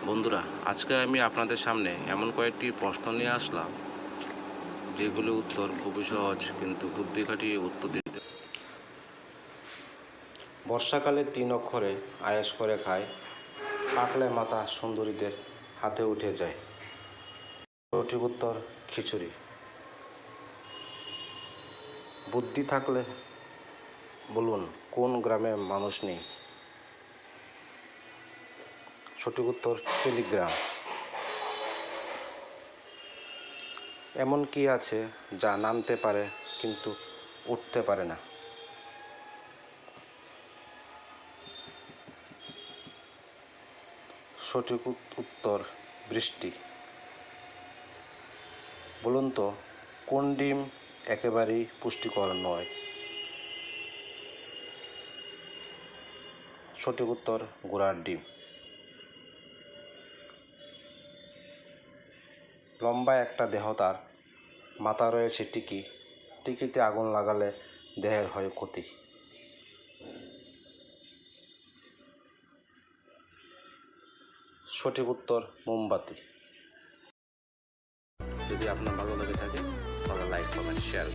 বন্ধুরা, আজকে আমি আপনাদের সামনে এমন কয়েকটি প্রশ্ন নিয়ে আসলাম যেগুলো উত্তর খুবই সহজ, কিন্তু বুদ্ধি খাটিয়ে উত্তর দিতে। বর্ষাকালে 3 অক্ষরে আয়েশ করে খায়, পাকলে মাথা সুন্দরীদের হাতে উঠে যায়। সঠিক উত্তর খিচুড়ি। বুদ্ধি থাকলে বলুন, কোন গ্রামে মানুষ নেই? সঠিক উত্তর টেলিগ্রাম। এমন কি আছে যা নামতে পারে কিন্তু উঠতে পারে না? সঠিক উত্তর বৃষ্টি। বলুন তো, কোন ডিম একেবারেই পুষ্টিকর নয়? সঠিক উত্তর ঘোড়ার ডিম। লম্বা একটা দেহ, তার মাথা রয়েছে টিকি, টিকিতে আগুন লাগালে দেহের হয় ক্ষতি। সঠিক উত্তর মোমবাতি। যদি আপনার ভালো লেগে থাকে তাহলে লাইক, কমেন্ট, শেয়ার।